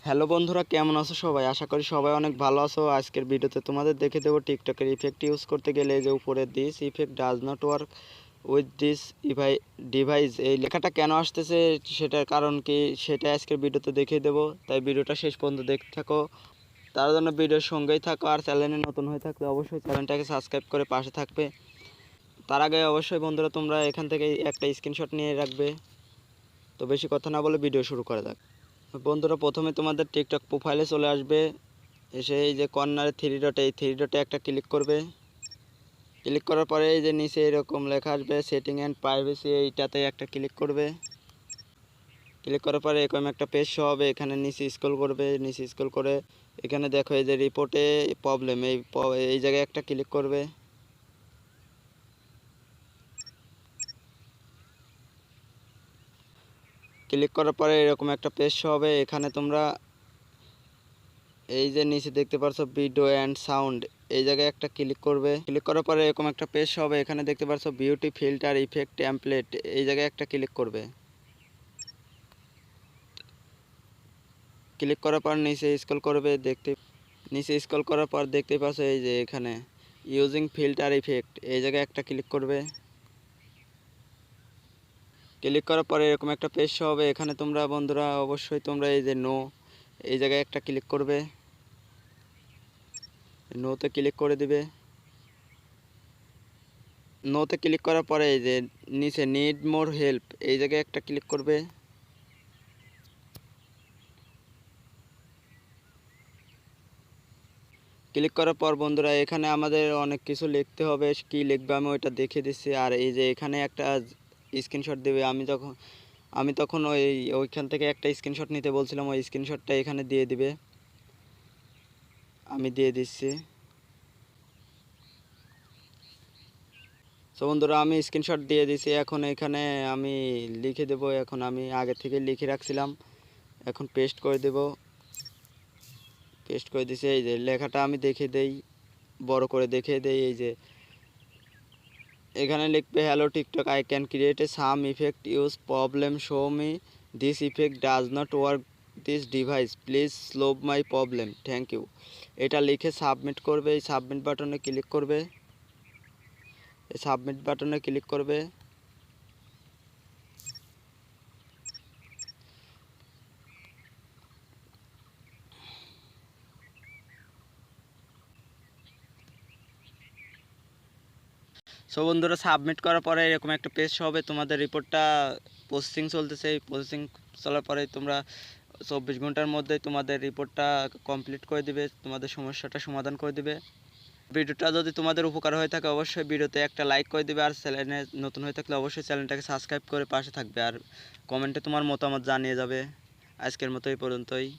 Hello বন্ধুরা, কেমন আছো সবাই? আশা করি সবাই অনেক ভালো আছো। আজকের ভিডিওতে তোমাদের দেখে দেবো টিকটকের ইফেক্ট ইউজ করতে গেলে এই যে উপরে this effect does not work with this device, এই লেখাটা কেন আসতেছে, সেটার কারণ কি, সেটা আজকের ভিডিওতে দেখিয়ে দেবো। তাই ভিডিওটা শেষ পর্যন্ত দেখতে থাকো। তার জন্য ভিডিওর সঙ্গেই থাকো, আর চ্যানেলে নতুন হয়ে থাকলে অবশ্যই চ্যানেলটাকে সাবস্ক্রাইব করে পাশে থাকবে। তার আগে অবশ্যই বন্ধুরা তোমরা এখান থেকে একটা স্ক্রিনশট নিয়ে রাখবে। তো বেশি কথা না বলে ভিডিও শুরু করা যাক। বন্ধুরা, প্রথমে তোমাদের টিকটক প্রোফাইলে চলে আসবে। এসে এই যে কর্নারে থ্রি ডটে একটা ক্লিক করবে। ক্লিক করার পরে এই যে নিচে এরকম লেখা আসবে সেটিং অ্যান্ড প্রাইভেসি, এইটাতে একটা ক্লিক করবে। ক্লিক করার পরে এরকম একটা পেজ শো হবে। এখানে নিচে স্ক্রল করবে, নিচে স্ক্রল করে এখানে দেখো এই যে রিপোর্টে প্রবলেম, এই জায়গায় একটা ক্লিক করবে। ক্লিক করার পরে এরকম একটা পেজ শো হবে। এখানে তোমরা এই যে নিচে দেখতে পাচ্ছ ভিডিও অ্যান্ড সাউন্ড, এই জায়গায় একটা ক্লিক করবে। ক্লিক করার পরে এরকম একটা পেজ হবে। এখানে দেখতে পাচ্ছ বিউটি ফিল্টার ইফেক্ট টেমপ্লেট, এই জায়গায় একটা ক্লিক করবে। ক্লিক করার পর নিচে স্ক্রল করবে, নিচে স্ক্রল করার পর দেখতে পাচ্ছ এই যে এখানে ইউজিং ফিল্টার ইফেক্ট, এই জায়গায় একটা ক্লিক করবে। ক্লিক করার পরে এরকম একটা পেজ হবে। এখানে তোমরা বন্ধুরা অবশ্যই তোমরা এই যে নো, এই জায়গায় একটা ক্লিক করবে। নোতে ক্লিক করে দিবে। নোতে ক্লিক করার পরে এই যে নিচে নিড মোর হেল্প, এই জায়গায় একটা ক্লিক করবে। ক্লিক করার পর বন্ধুরা এখানে আমাদের অনেক কিছু লিখতে হবে। কি লিখবে আমি ওইটা দেখিয়ে দিচ্ছি। আর এই যে এখানে একটা স্ক্রিনশট দেবে। আমি তখন ওইখান থেকে একটা স্ক্রিনশট নিতে বলছিলাম, ওই স্ক্রিনশটটা এখানে দিয়ে দিবে। আমি দিয়ে দিচ্ছি। তো বন্ধুরা আমি স্ক্রিনশট দিয়ে দিছি। এখন এখানে আমি লিখে দেব। এখন আমি আগে থেকে লিখে রাখছিলাম, এখন পেস্ট করে দেব। পেস্ট করে দিছি। এই যে লেখাটা আমি দেখে দেই, বড় করে দেখে দেই। এই যে এখানে লিখবে hello TikTok, I can create a some effect use problem show me this effect does not work this device, please solve my problem, thank you. এটা লিখে সাবমিট করবে। এই সাবমিট বাটনে ক্লিক করবে। এই সাবমিট বাটনে ক্লিক করবে। সো বন্ধুরা, সাবমিট করার পরে এরকম একটা পেজ হবে। তোমাদের রিপোর্টটা প্রসেসিং চলতেছে। এই প্রসেসিং চলার পরে তোমরা 24 ঘন্টার মধ্যে তোমাদের রিপোর্টটা কমপ্লিট করে দিবে, তোমাদের সমস্যাটা সমাধান করে দিবে। ভিডিওটা যদি তোমাদের উপকার হয়ে থাকে অবশ্যই ভিডিওতে একটা লাইক করে দিবে। আর চ্যানেলে নতুন হয়ে থাকলে অবশ্যই চ্যানেলটাকে সাবস্ক্রাইব করে পাশে থাকবে। আর কমেন্টে তোমার মতামত জানিয়ে যাবে। আজকের মতো এই পর্যন্তই।